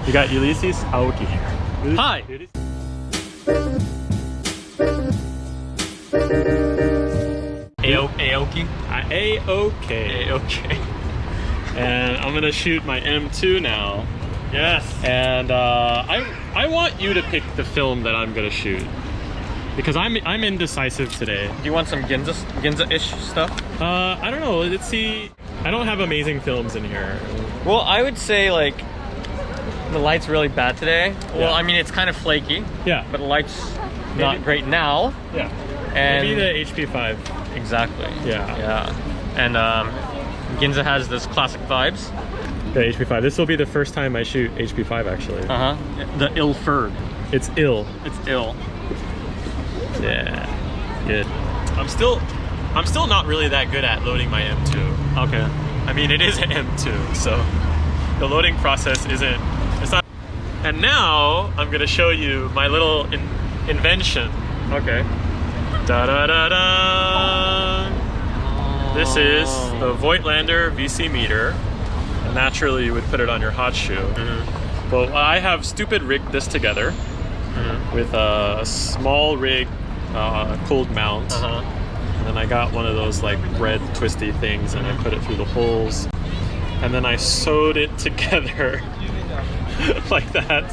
You got Ulysses Aokis. Hi! Aoki? Aoki. And I'm gonna shoot my M2 now. Yes. And I want you to pick the film that I'm gonna shoot. Because I'm indecisive today. Do you want some Ginza-ish stuff? I don't know, let's see. I don't have amazing films in here. Well, I would say like the light's really bad today. Well, Yeah. I mean it's kind of flaky. Yeah. But the light's not great now. Yeah. And maybe the HP5. Exactly. Yeah. Yeah. And Ginza has those classic vibes. The HP5. This will be the first time I shoot HP5 actually. Uh-huh. The Ilford. It's ill. It's ill. Yeah. Good. I'm still not really that good at loading my M2. Okay. I mean, it is an M2, so the loading process it's not. And now I'm gonna show you my little invention. Okay. Da da da da. This is the Voigtlander VC meter. And naturally, you would put it on your hot shoe. Mm-hmm. But I have stupid rigged this together with a small rig cold mount. And then I got one of those like red twisty things and I put it through the holes. And then I sewed it together like that.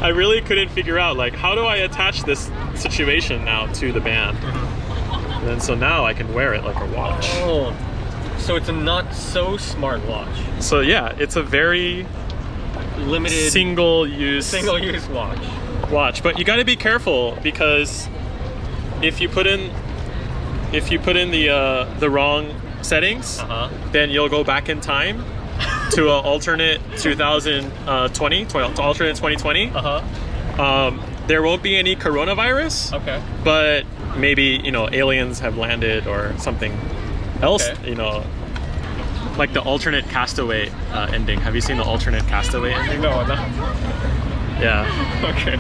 I really couldn't figure out like, how do I attach this situation now to the band? And then so now I can wear it like a watch. Oh, so it's a not so smart watch. So yeah, it's a very limited single-use watch. But you got to be careful because if you put in the wrong settings, then you'll go back in time to an alternate 2020. There won't be any coronavirus. Okay. But maybe, you know, aliens have landed or something else, you know, like the alternate Castaway ending. Have you seen the alternate Castaway ending? No, no. Yeah. Okay.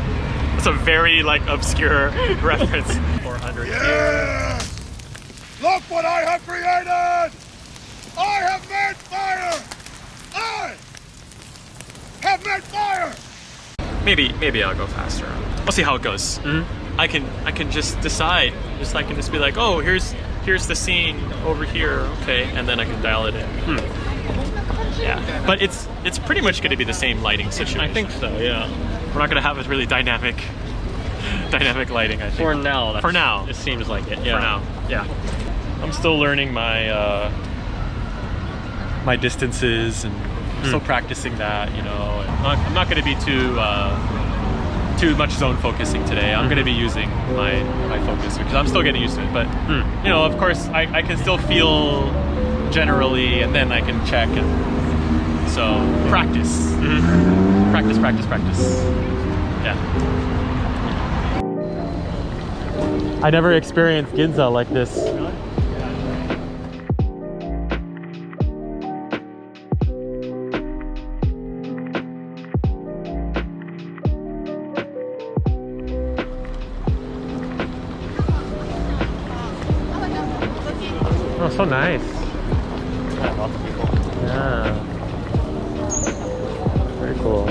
It's a very like obscure reference. 400. Yeah! Look what I have created! I have made fire! I have made fire! Maybe I'll go faster. We'll see how it goes. I can just decide. I can just be like, oh, here's the scene over here, okay, and then I can dial it in. Yeah, but it's pretty much going to be the same lighting situation. I think so. Yeah. We're not going to have a really dynamic lighting. I think. For now. For now, it seems like it. Yeah. For now, yeah. I'm still learning my my distances and still practicing that. You know, I'm not going to be too much zone focusing today. I'm going to be using my focus because I'm still getting used to it. But you know, of course, I can still feel generally, and then I can check. And so practice, practice. Yeah. I never experienced Ginza like this. Oh, so nice. Yeah, lots of people. Yeah. Very cool.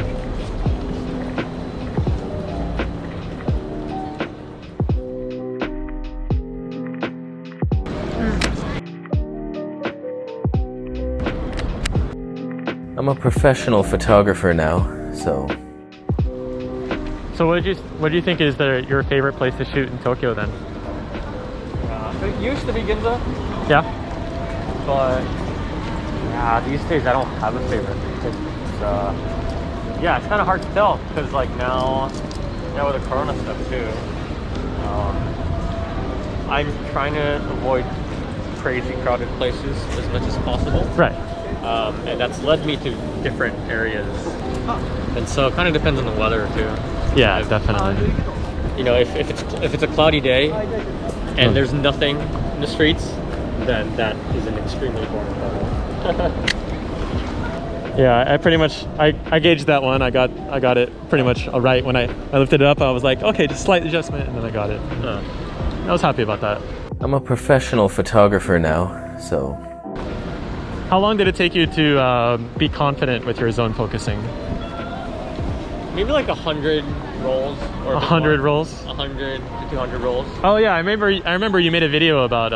I'm a professional photographer now, so. So what do you think is your favorite place to shoot in Tokyo then? It used to be Ginza. Yeah. But yeah, these days I don't have a favorite. Yeah, it's kind of hard to tell because like now with the Corona stuff too, I'm trying to avoid crazy crowded places as much as possible. Right. And that's led me to different areas. And so it kind of depends on the weather too. Yeah, definitely. You know, if it's a cloudy day and there's nothing in the streets, then that is an extremely boring level. Yeah, I pretty much I gauged that one. I got it pretty much right when I lifted it up. I was like, okay, just slight adjustment, and then I got it. I was happy about that. I'm a professional photographer now, so. How long did it take you to be confident with your zone focusing? maybe like 100 rolls. Or 100 rolls? 100 to 200 rolls. Oh yeah, I remember you made a video about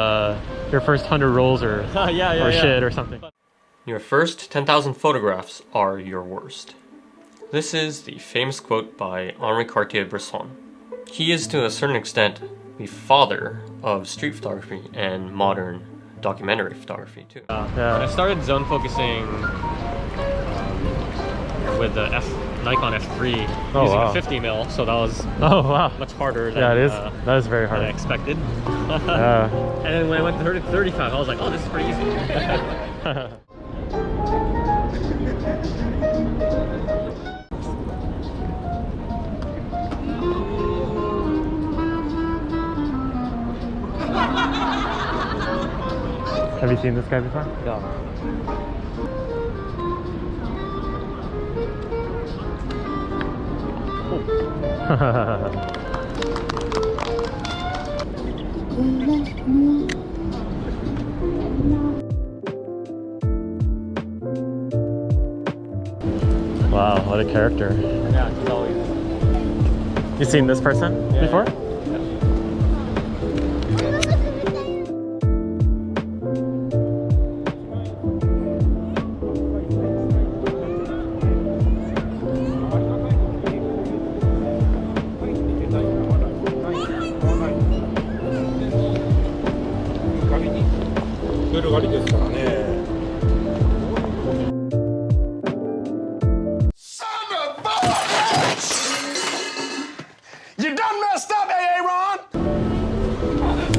your first 100 rolls or shit or something. Your first 10,000 photographs are your worst. This is the famous quote by Henri Cartier-Bresson. He is to a certain extent the father of street photography and modern documentary photography too. I started zone focusing with the Nikon F3 using a 50mm, so that was much harder than, that is very hard. than I expected. And then when I went to 35, I was like, oh, this is pretty easy. Have you seen this guy before? No. Wow, what a character. Yeah, it's always... You seen this person before?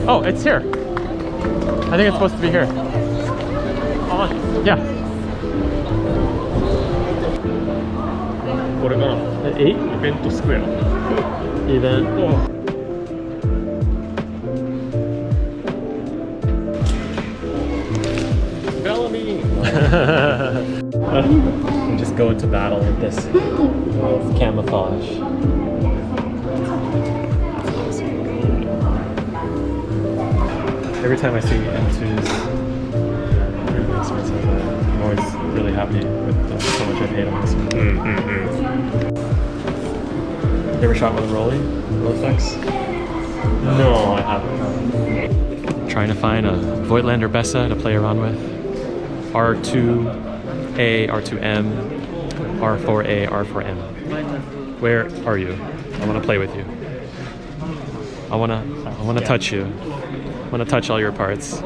Oh, it's here. I think it's supposed to be here. Yeah. これかな 8? イベントスクエア Event. Bellamy! You just go into battle with this with camouflage. Every time I see M2s, really expensive, I'm always really happy with so much I paid on this one. You ever shot with a Rolly? Rolleiflex? No, I haven't. Trying to find a Voigtlander Bessa to play around with. R2A, R2M, R4A, R4M. Where are you? I want to play with you. I want to touch you. I want to touch all your parts.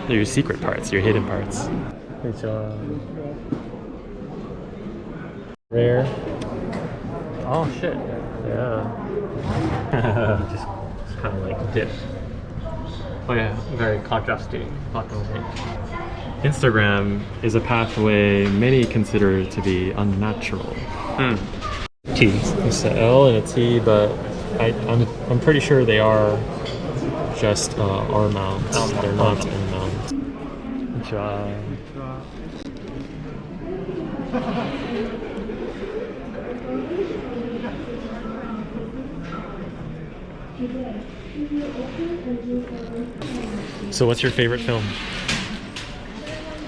Your secret parts, your hidden parts. Rare. Oh shit. Yeah. Just kind of like dip. Oh yeah, very contrasty. Black and white. Instagram is a pathway many consider to be unnatural. T. It's an L and a T, but I'm pretty sure they are just R mounts. They're not N mounts. Good job. So what's your favorite film?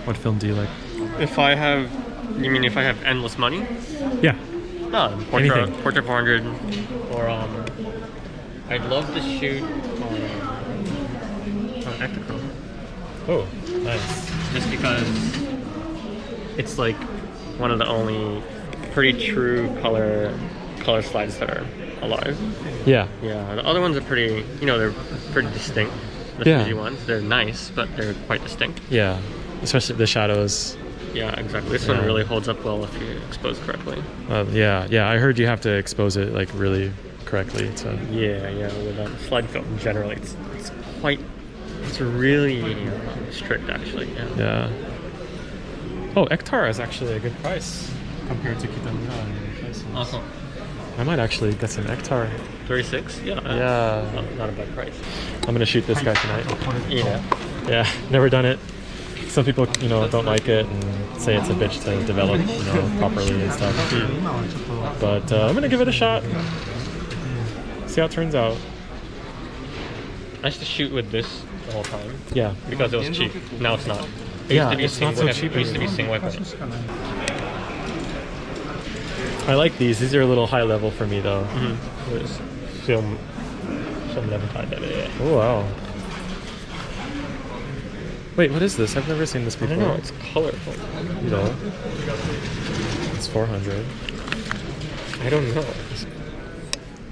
What film do you like? If I have, you mean if I have endless money? Yeah. No, Portrait 400, or I'd love to shoot on Ektachrome. Oh, nice. Just because it's like one of the only pretty true color slides that are alive. Yeah. Yeah, the other ones are pretty, they're pretty distinct. The Fuji ones, they're nice, but they're quite distinct. Yeah, especially the shadows. Yeah, exactly. This one really holds up well if you expose correctly. Yeah. I heard you have to expose it like really correctly. So. Yeah. With slide film, generally, it's really strict, actually. Yeah. Oh, Ektar is actually a good price compared to Kitamura and places. Awesome. I might actually get some Ektar. 36? Yeah. Yeah. Not a bad price. I'm gonna shoot this guy tonight. Yeah. Never done it. Some people, don't like it and say it's a bitch to develop, properly and stuff. But I'm gonna give it a shot. See how it turns out. I used to shoot with this the whole time. Yeah. Because it was cheap. Now it's not. It It's not so cheap. It used to be Singway. I like these. These are a little high level for me though. Film level type. Oh wow. Wait, what is this? I've never seen this I before. don't know. It's colorful. You know, it's 400. I don't know.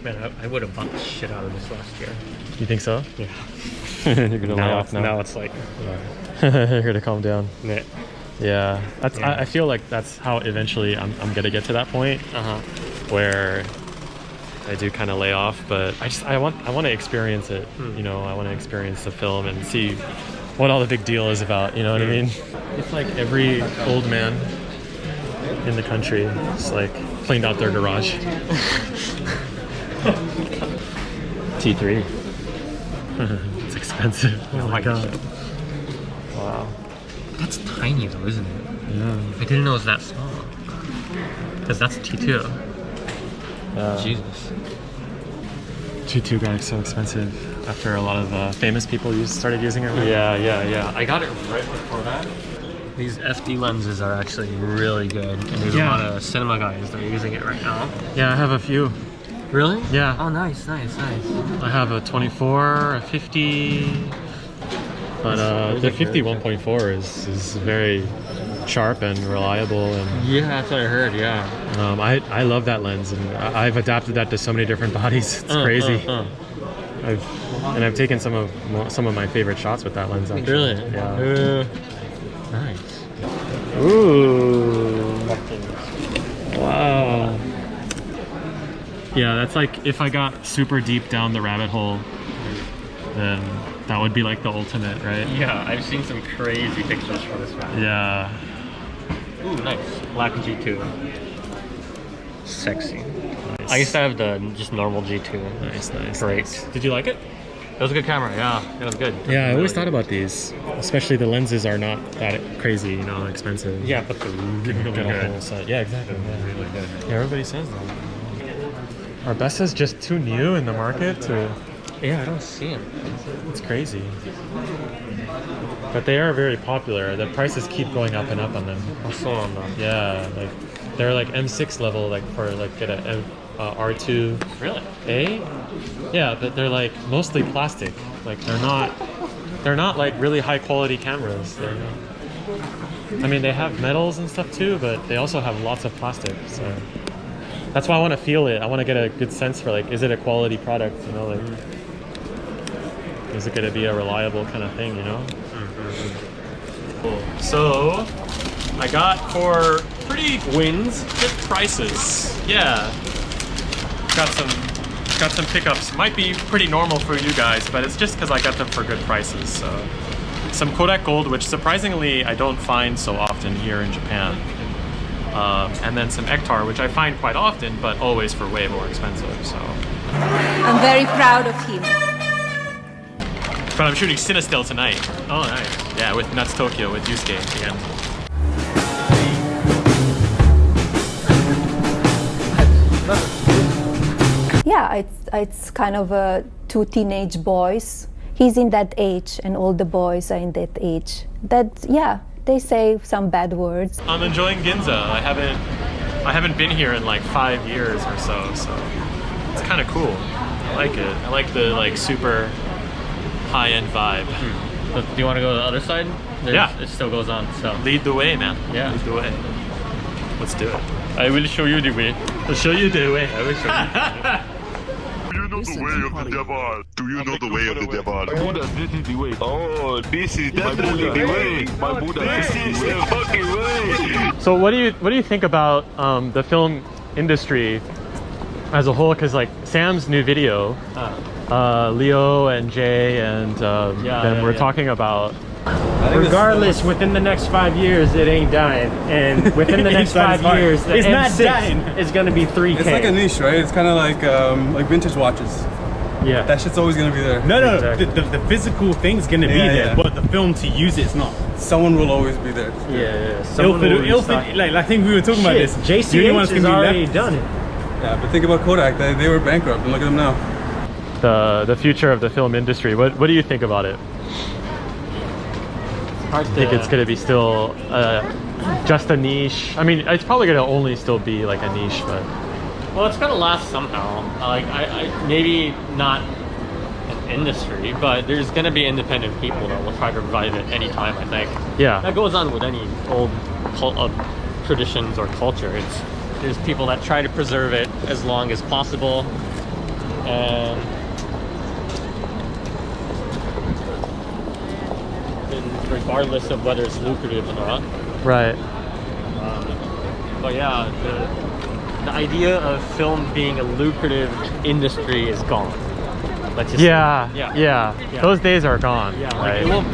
Man, I would have bought the shit out of this last year. You think so? Yeah. You're gonna lay off now. Now it's like. You're gonna calm down. Meh. Yeah, that's. Yeah. I feel like that's how eventually I'm gonna get to that point where I do kind of lay off. But I want to experience it. You know, I want to experience the film and see what all the big deal is about. You know what I mean? It's like every old man in the country just like cleaned out their garage. T3. It's expensive. Oh my god. Wow. That's tiny though, isn't it? Yeah. I didn't know it was that small. Because that's T2. Jesus. G2 got so expensive after a lot of famous people started using it. Yeah. I got it right before that. These FD lenses are actually really good. And there's a lot of cinema guys that are using it right now. Yeah, I have a few. Really? Yeah. Oh, nice. I have a 24, a 50, but the 50 1.4 is very sharp and reliable, and Yeah, that's what I heard, yeah. I love that lens, and I've adapted that to so many different bodies. It's crazy. I've taken some of my favorite shots with that lens. Actually. Really? Yeah. Nice. Ooh. Wow. Yeah, that's like if I got super deep down the rabbit hole, then that would be like the ultimate, right? Yeah, I've seen some crazy pictures for this one. Yeah. Ooh, nice. Black G2. Sexy. Nice. I used to have the just normal G2. Nice. Great. Nice. Did you like it? It was a good camera, yeah. It was good. Yeah, I always thought about these. Especially the lenses are not that crazy, you know, expensive. Yeah, but they're really Get a good. whole set. Yeah, exactly. Yeah. Really good. Yeah, everybody says that. Are Bessas just too new in the market to... Yeah, I don't see them. It's crazy. But they are very popular. The prices keep going up and up on them. Also on them. Yeah, like they're like M6 level, like for like get a R2. Really? Yeah, but they're like mostly plastic. Like they're not like really high quality cameras. I mean, they have metals and stuff too, but they also have lots of plastic. So that's why I want to feel it. I want to get a good sense for like, is it a quality product? You know, like, is it going to be a reliable kind of thing? You know. So I got for pretty good prices. Yeah, got some pickups. Might be pretty normal for you guys, but it's just because I got them for good prices. So some Kodak Gold, which surprisingly I don't find so often here in Japan. And then some Ektar, which I find quite often, but always for way more expensive. So I'm very proud of him. but I'm shooting Cinestill tonight. Oh, nice. Yeah, with Nuts Tokyo with Yusuke again. Yeah, it's kind of two teenage boys. He's in that age, and all the boys are in that age. They say some bad words. I'm enjoying Ginza. I haven't been here in like 5 years or so it's kind of cool. I like it. I like the like super high-end vibe. So, do you want to go to the other side? Yeah. It still goes on, so. Lead the way, man. Yeah. Lead the way. Let's do it. I will show you the way. I'll show you the way. I will show you. Do you know the way of the devil? Do you know the way of the devil? Buddha, this is the way. Oh, this is definitely the way. My Buddha, this is the fucking way. So what do you think about the film industry as a whole? Because like Sam's new video, Leo and Jay and Ben were talking about. Regardless, within the next 5 years, it ain't dying, and within the next 5 years, the M6 is going to be 3K. It's like a niche, right? It's kind of like vintage watches. Yeah. That shit's always gonna be there. No. Exactly. The physical thing's gonna be there, but the film to use it's not. Someone will always be there. Yeah. Ilford, like I think we were talking about this. JCH has already done it. Yeah, but think about Kodak. They were bankrupt, and look at them now. The future of the film industry. What do you think about it? I think it's going to be still just a niche. I mean, it's probably gonna only still be like a niche, but Well, it's gonna last somehow. Like I maybe not an industry, but there's gonna be independent people that will try to revive it anytime. I think. yeah, That goes on with any old traditions or culture. There's people that try to preserve it as long as possible, and regardless of whether it's lucrative or not. right. But yeah, the idea of film being a lucrative industry is gone. Let's just Yeah. Those days are gone. yeah. right? Like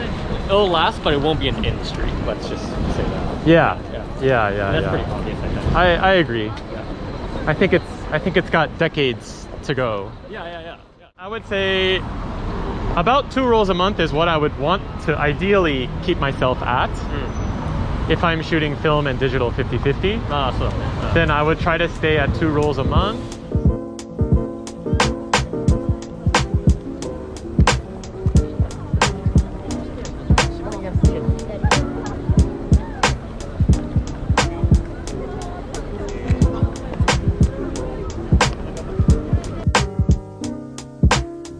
it'll last, but it won't be an industry. Let's just say that. Yeah. And that's pretty obvious, I think. I agree. Yeah. I think it's got decades to go. Yeah. I would say about 2 rolls a month is what I would want to ideally keep myself at. If I'm shooting film and digital 50-50, then I would try to stay at 2 rolls a month.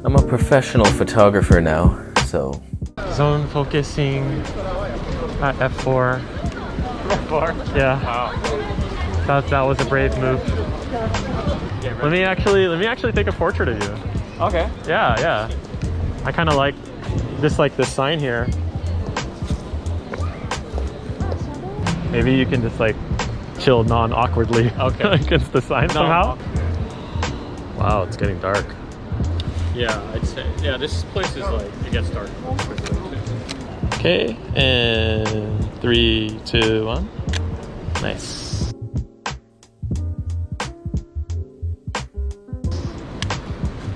I'm a professional photographer now, so Zone focusing at f4. F4? Yeah. Wow. That was a brave move. Let me actually take a portrait of you. Okay. Yeah. I kind of like this sign here. Maybe you can just like chill non-awkwardly against the sign somehow. Wow, it's getting dark. Yeah, I'd say. Yeah, this place is like, it gets dark quickly too. Okay, and 3, 2, 1. Nice.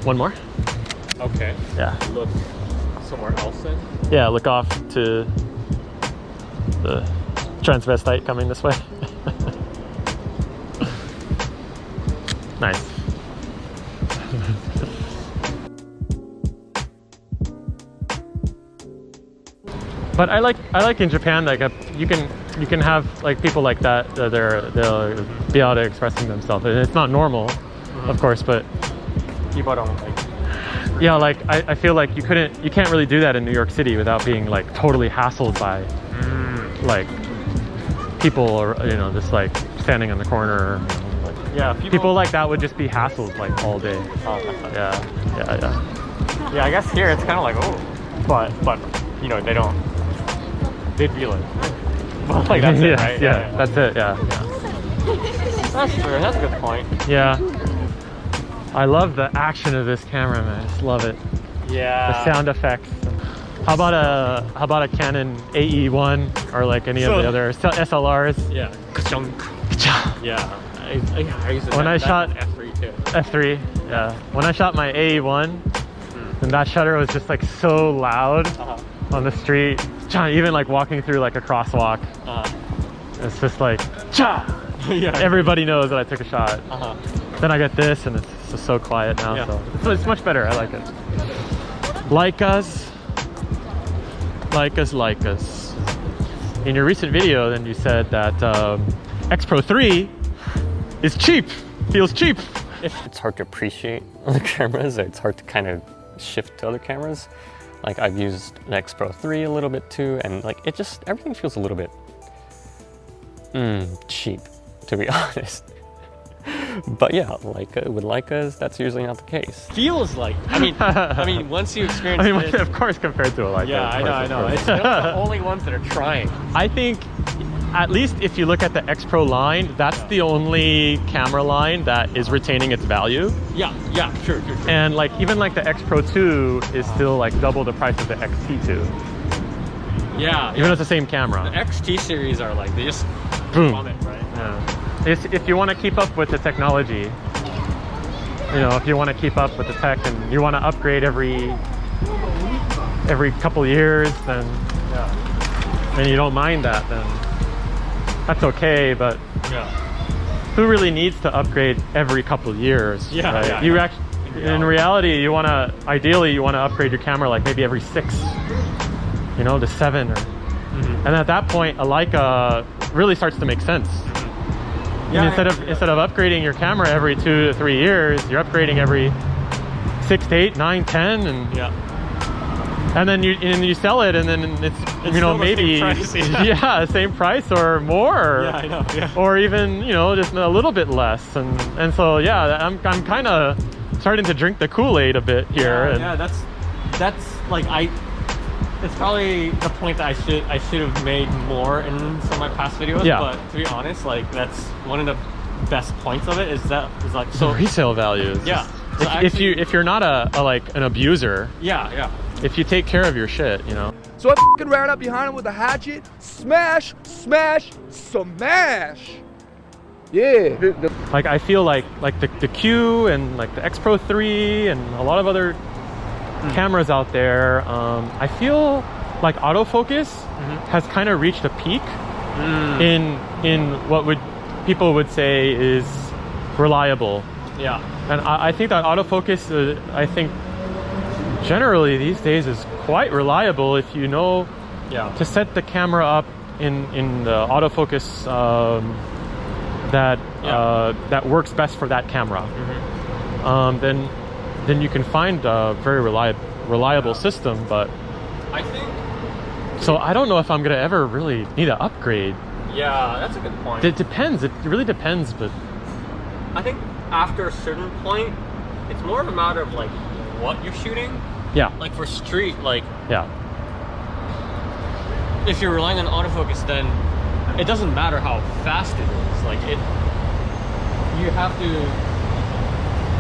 One more? Okay. Yeah. Look somewhere else then? Yeah, look off to the transvestite coming this way. Nice. But I like in Japan, like you can have like people like that. They'll be out expressing themselves, and it's not normal, of course. But People don't like. yeah, like I feel like you can't really do that in New York City without being like totally hassled by like people, or just like standing in the corner. Like, Yeah, people like that would just be hassled like all day. Yeah, I guess here it's kind of like, oh, but they don't. They'd be like, well, like that's it, right? Yeah, that's it. Yeah. That's true. That's a good point. Yeah. I love the action of this camera, man. I just love it. Yeah. The sound effects. How about a Canon AE1 or like any of the other SLRs? Yeah. Yeah. I used to When I shot F3 too. F3, yeah. When I shot my AE1, and that shutter was just like so loud on the street, even like walking through like a crosswalk. It's just like, Yeah. everybody knows that I took a shot. Then I get this, and it's just so quiet now. Yeah. So it's much better. I like it. Leicas. In your recent video, then you said that X Pro 3 is cheap. Feels cheap. It's hard to appreciate other cameras. It's hard to kind of shift to other cameras. Like I've used an X Pro 3 a little bit too, and like everything feels a little bit cheap, to be honest. But yeah, with Leicas, that's usually not the case. Feels like. I mean, once you experience it, of course, compared to a Leica. yeah, I know. It's the only ones that are trying. I think, at least if you look at the X Pro line, that's the only camera line that is retaining its value. Yeah, sure. And like even like the X Pro 2 is still like double the price of the XT2. Yeah. Even though it's the same camera. The XT series are like, they just Boom. plummet, right? Yeah. If you want to keep up with the technology, if you want to keep up with the tech and you want to upgrade every couple years, then and you don't mind that, then that's okay. But who really needs to upgrade every couple years? Yeah, right? yeah, You yeah. actually, in reality, ideally you want to upgrade your camera like maybe every 6, to 7, and at that point, a Leica really starts to make sense. Yeah, And instead of upgrading your camera every 2 to 3 years, you're upgrading every 6 to 8, 9, 10, and and then you sell it, and then it's you know, maybe same price, yeah, same price or more. Yeah, I know. Yeah. Or even, you know, just a little bit less, and so yeah, I'm kind of starting to drink the Kool-Aid a bit here. Yeah, that's like it's probably the point that I should have made more in some of my past videos. Yeah. But to be honest, like that's one of the best points of it is like so resale values. Yeah. So if you're not a like an abuser. Yeah. If you take care of your shit, you know. So I f***ing ran up behind him with a hatchet, smash, smash, smash. Yeah. Like I feel like the Q and like the X Pro 3 and a lot of other cameras out there, I feel like autofocus has kind of reached a peak in what people would say is reliable. Yeah. And I think that autofocus, I think generally these days is quite reliable if you know to set the camera up in the autofocus that works best for that camera. Then you can find a very reliable system. But I think so. I don't know if I'm gonna ever really need an upgrade. Yeah, that's a good point. It depends. It really depends. But I think after a certain point, it's more of a matter of like what you're shooting. Yeah. Like for street, like yeah. If you're relying on autofocus, then it doesn't matter how fast it is. Like you have to.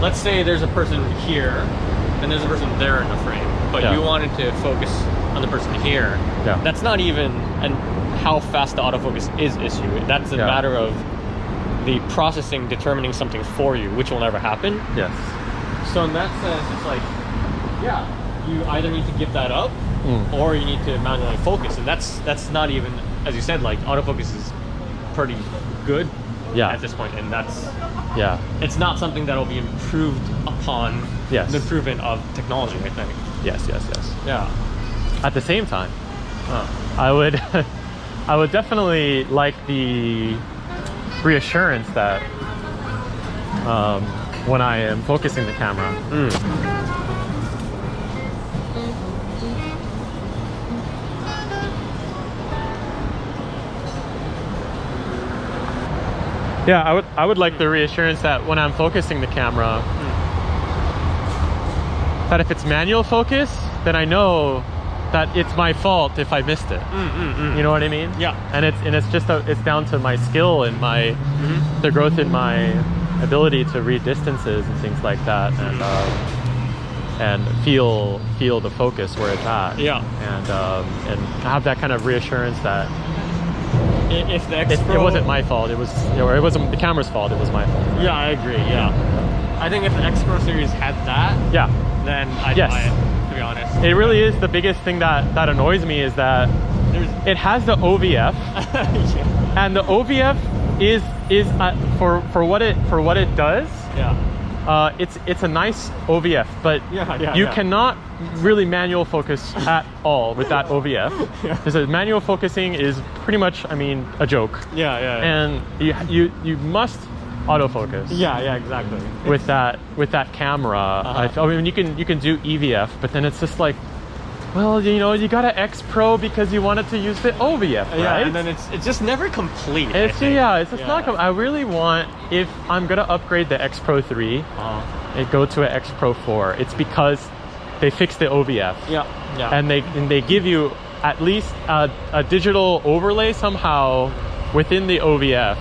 Let's say there's a person here, and there's a person there in the frame, but you wanted to focus on the person here. Yeah. That's not even how fast the autofocus is issue. That's a matter of the processing determining something for you, which will never happen. Yes. So in that sense, it's like, you either need to give that up, or you need to manually focus, and that's not even, as you said, like autofocus is pretty good at this point, and that's it's not something that will be improved upon the improvement of technology, I think. Yes. Yeah. At the same time, I would definitely like the reassurance that when I am focusing the camera. Yeah, I would like the reassurance that when I'm focusing the camera, that if it's manual focus, then I know that it's my fault if I missed it. You know what I mean? Yeah. And it's just it's down to my skill and my the growth in my ability to read distances and things like that, and feel the focus where it's at. Yeah. And have that kind of reassurance that if the X Pro, it wasn't my fault. It wasn't the camera's fault. It was my fault. Yeah, I agree. Yeah. I think if the X Pro series had that, then I'd buy it. To be honest, it really is the biggest thing that annoys me is that it has the OVF, and the OVF is for what it does. Yeah. It's a nice OVF, but you cannot really manual focus at all with that OVF. Because manual focusing is pretty much, a joke. Yeah. And you must autofocus. Yeah, exactly. With that camera, I mean, you can do EVF, but then it's just like, well, you got an X Pro because you wanted to use the OVF, right? Yeah, and then it's just never complete. It's just not. I really want, if I'm gonna upgrade the X Pro 3 and go to an X Pro 4, it's because they fixed the OVF. Yeah. And they give you at least a digital overlay somehow within the OVF.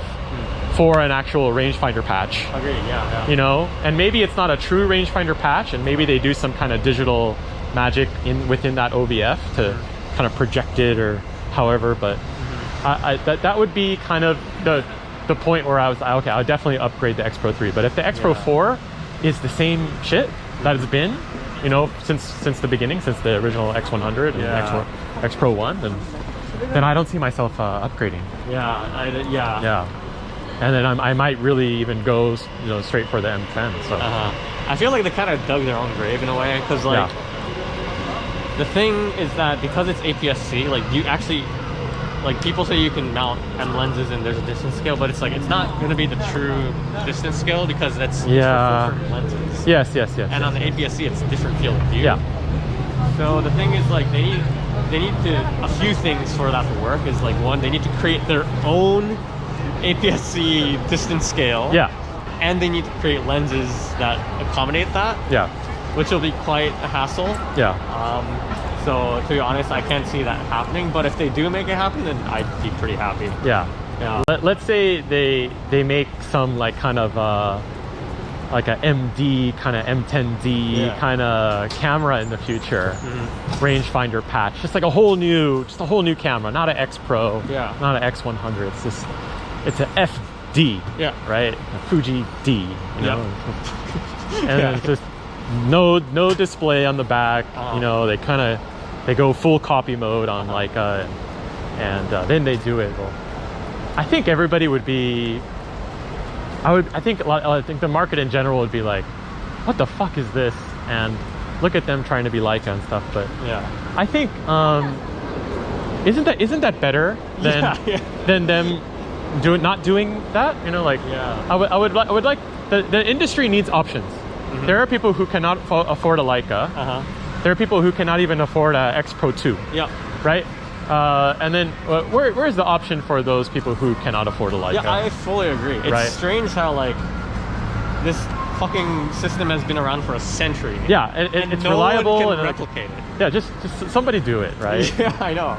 For an actual rangefinder patch. Agreed, yeah. And maybe it's not a true rangefinder patch, and maybe they do some kind of digital magic within that OVF to kind of project it or however, but that would be kind of the point where I was like, okay, I'll definitely upgrade the X Pro 3. But if the X Pro 4 is the same shit that it's been, since the beginning, since the original X100 and X Pro 1, then I don't see myself upgrading. Yeah. And then I might really even go, straight for the M10. So I feel like they kind of dug their own grave in a way, because the thing is that because it's APS-C, like you actually like people say you can mount M lenses and there's a distance scale, but it's like it's not going to be the true distance scale because that's for different lenses. Yes. And on the APS-C, it's a different field of view. Yeah. So the thing is, like, they need to, a few things for that to work is like, one, they need to create their own APS-C distance scale. Yeah. And they need to create lenses that accommodate that. Yeah. Which will be quite a hassle. Yeah. So to be honest, I can't see that happening. But if they do make it happen, then I'd be pretty happy. Yeah. Yeah. Let's say they make some like kind of like a MD kind of M10D kind of camera in the future, rangefinder patch, just like a whole new camera, not an X Pro, not an X100. It's an FD, right? A Fuji D, you know, and it's just no display on the back. You know, they go full copy mode on Leica, and then they do it. Well, I think everybody would be. I think the market in general would be like, what the fuck is this? And look at them trying to be Leica and stuff. But I think isn't that better than them not doing that? You know, like I would like the industry needs options. There are people who cannot afford a Leica. There are people who cannot even afford a X Pro 2. Right. And then where's the option for those people who cannot afford a Leica? Yeah, I fully agree. It's strange how like this fucking system has been around for a century. Yeah, it's no reliable one can and replicate it. Yeah, just somebody do it, right? Yeah, I know.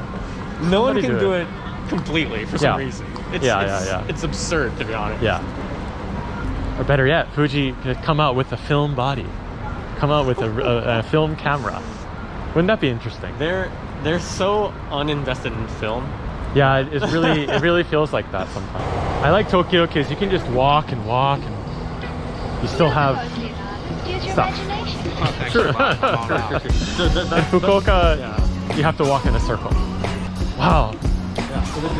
No one can do it completely for some reason. It's absurd, to be honest. Yeah. Or better yet, Fuji could come out with a film body, come out with a film camera. Wouldn't that be interesting? They're so uninvested in film. Yeah, it really feels like that sometimes. I like Tokyo because you can just walk and you still have stuff. Sure. In Fukuoka, you have to walk in a circle. Wow. Yeah, so this is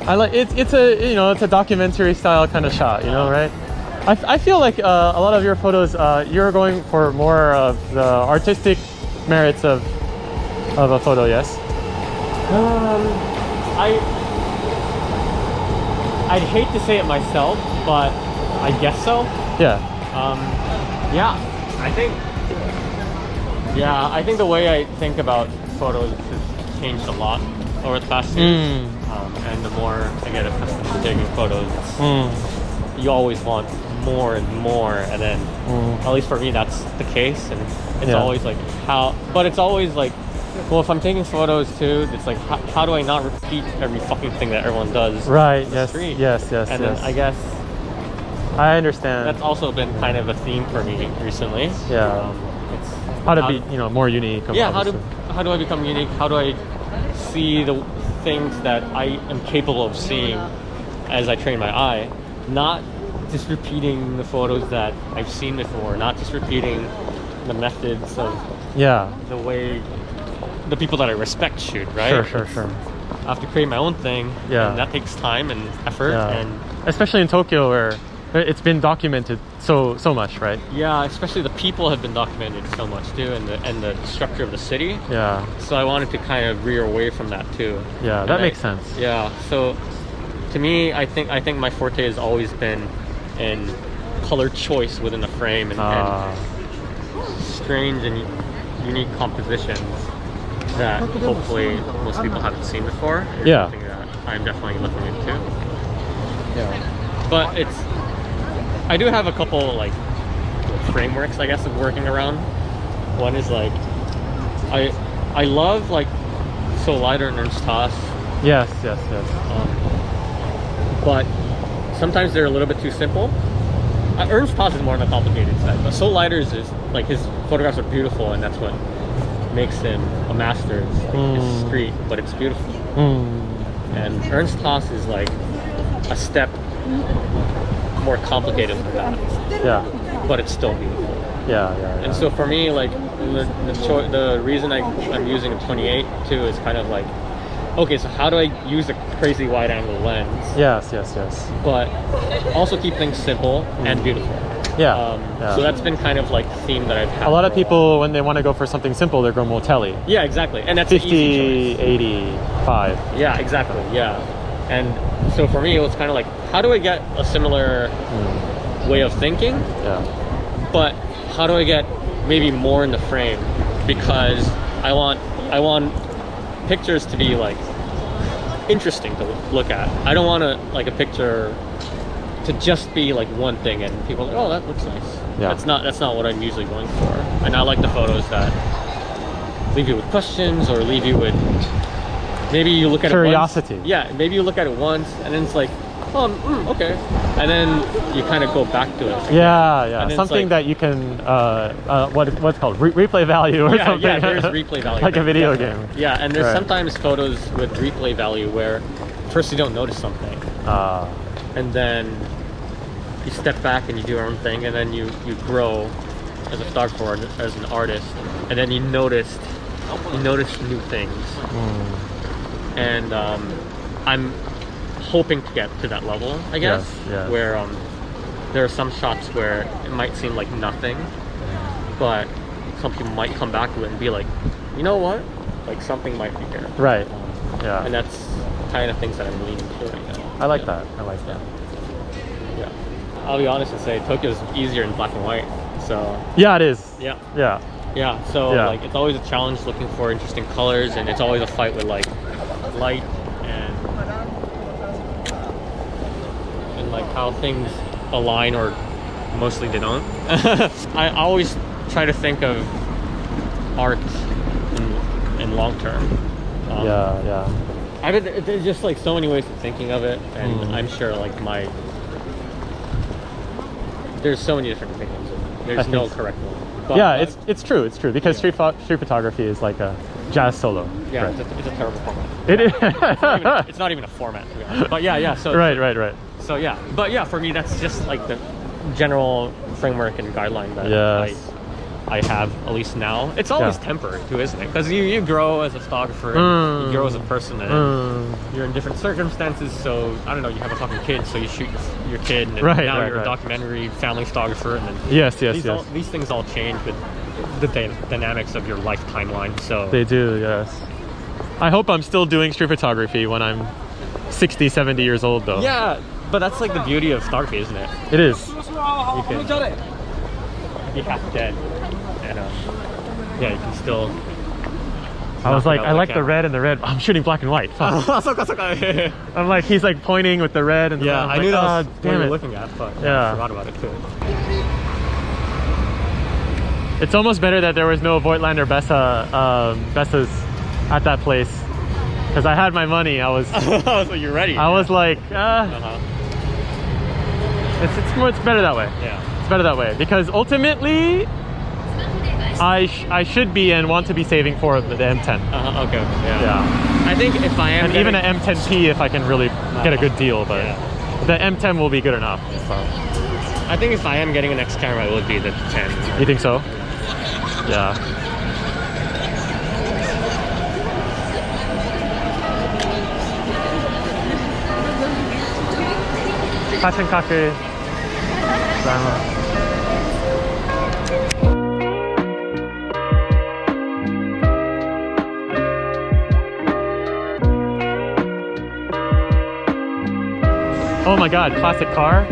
I like it's a documentary style kind of shot, you know, right? I feel like a lot of your photos, you're going for more of the artistic merits of a photo, yes? I'd hate to say it myself, but I guess so. Yeah. I think the way I think about photos has changed a lot over the past years. And the more I get accustomed to taking photos, you always want more and more, and then at least for me that's the case. And it's always like but it's always like, well, if I'm taking photos too, it's like how do I not repeat every fucking thing that everyone does? Right. On the street? Yes. And then I guess I understand. that's also been kind of a theme for me recently. Yeah. It's how to be more unique. Yeah. How do I become unique? How do I see the things that I am capable of seeing as I train my eye, not just repeating the photos that I've seen before, not just repeating the methods of the way the people that I respect shoot, right? Sure. I have to create my own thing, and that takes time and effort, and especially in Tokyo where it's been documented so much, right? Yeah, especially the people have been documented so much too, and the structure of the city. Yeah. So I wanted to kind of veer away from that too. Yeah, that makes sense. Yeah. So to me, I think my forte has always been in color choice within the frame and strange and unique compositions that hopefully most people haven't seen before. Yeah. Something that I'm definitely looking into. Yeah. But I do have a couple like frameworks, I guess, of working around. One is like I love like Soul Lighter and Ernst Haas. Yes. But sometimes they're a little bit too simple. Ernst Haas is more on the complicated side, but Soul Lighter is just like his photographs are beautiful, and that's what makes him a master is street, but it's beautiful. And Ernst Haas is like a step more complicated than that. Yeah. But it's still beautiful. Yeah. And so for me, like the reason I'm using a 28 too is kind of like, okay, so how do I use a crazy wide angle lens? Yes. But also keep things simple and beautiful. Yeah. So that's been kind of like the theme that I've had. A lot of people, when they want to go for something simple, they go Motelli. Yeah, exactly. And that's 50, an easy choice. 85. Yeah, exactly. Yeah. And so for me, it was kind of like, how do I get a similar way of thinking? Yeah. But how do I get maybe more in the frame? Because I want pictures to be like interesting to look at. I don't want a picture to just be like one thing and people are like, oh, that looks nice. Yeah. That's not what I'm usually going for. And I like the photos that leave you with questions or leave you with maybe you look at curiosity. It once. Yeah, maybe you look at it once and then it's like, oh, okay. And then you kind of go back to it again. Yeah. Something like, that you can, what's called? Replay value or something. Yeah, there's replay value. Like a video game. Yeah, and there's sometimes photos with replay value where first you don't notice something. And then you step back and you do your own thing, and then you grow as a photographer, as an artist, and then you notice new things. And I'm hoping to get to that level, I guess, where there are some shots where it might seem like nothing, but some people might come back to it and be like, you know what, like something might be here. Right. Yeah. And that's kind of things that I'm leaning to right now. I like that. I like that. Yeah. I'll be honest and say Tokyo's easier in black and white. So yeah, it is. Yeah. So like it's always a challenge looking for interesting colors, and it's always a fight with like light and like how things align, or mostly they don't. I always try to think of art in long term. There's just like so many ways of thinking of it, and I'm sure like there's so many different opinions. There's no correct one. But, yeah, it's true because street photography is like a jazz solo. Yeah, right. it's a terrible format. It is. It's not even a format, to be honest. But yeah. So right. So yeah, but yeah, for me that's just like the general framework and guideline that I have, at least now. It's always temporary too, isn't it? Because you grow as a photographer, and you grow as a person, and you're in different circumstances. So I don't know, you have a fucking kid, so you shoot your kid, and now you're a documentary family photographer, and then these things all change with the dynamics of your life timeline. So they do, yes. I hope I'm still doing street photography when I'm 60, 70 years old, though. Yeah, but that's like the beauty of photography, isn't it? It is. You can be half dead. And you can still. I was like, I like the red and the red. I'm shooting black and white. I'm like, he's like pointing with the red and the red. I knew that was what you were looking at, but I forgot about it too. It's almost better that there was no Voigtlander Bessas at that place, because I had my money. I was. So you're ready. I was like, it's better that way. Yeah. It's better that way, because ultimately I should be and want to be saving for the M10. Okay. Yeah. I think if I am, and even an M10P if I can really get a good deal, but the M10 will be good enough. So. I think if I am getting a next camera, it would be the 10. You think so? Yeah. Passion Cafe. Oh my god, classic car.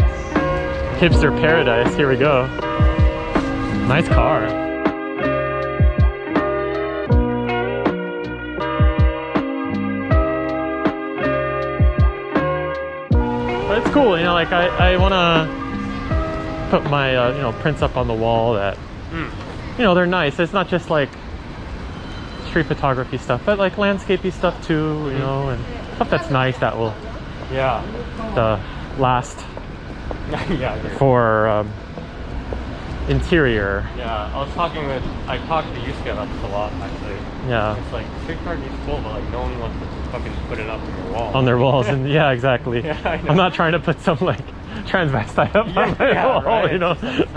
Hipster paradise, here we go. Nice car. But it's cool, you know, like I want to put my, prints up on the wall that, they're nice. It's not just like street photography stuff, but like landscapey stuff too, you know, and stuff that's nice that will last for interior. Yeah, I talked to Yusuke about this a lot, actually. Yeah. It's like, street car needs cool, but like no one wants to fucking put it up on their wall. On their walls, and yeah, exactly. Yeah, I know. I'm not trying to put some like transvestite up on my wall, right. you know. It's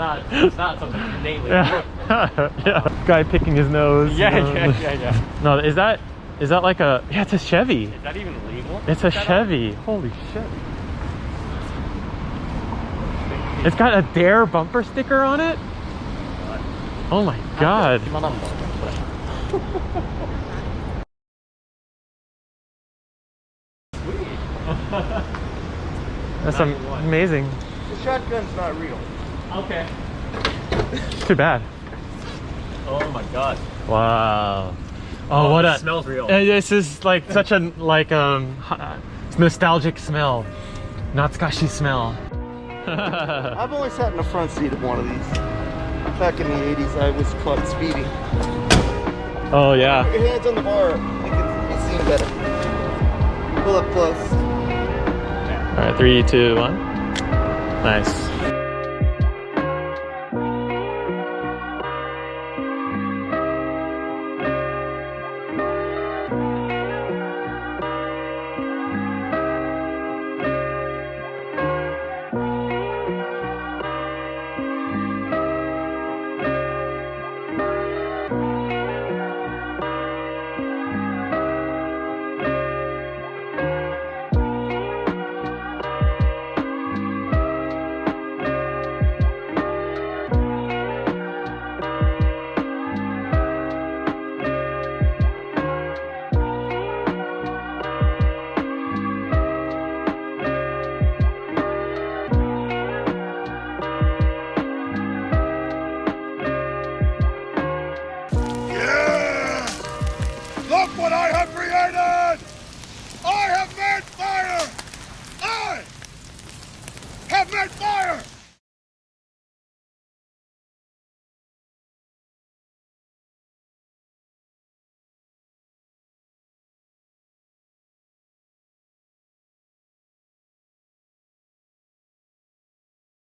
not something innately. Yeah. Yeah. Guy picking his nose. Yeah, you know. yeah. No, is that like a? Yeah, it's a Chevy. Is that even legal? It's a Chevy. Holy shit. It's got a Dare bumper sticker on it. Oh my god. That's amazing. The shotgun's not real. Okay. Too bad. Oh my god. Wow. Oh, what it a smells real. This is like such a nostalgic smell. Natsukashi smell. I've only sat in the front seat of one of these. Back in the 80s, I was caught speeding. Oh yeah. Put your hands on the bar. Make it seem better. Pull up close. All right, 3, 2, 1. Nice.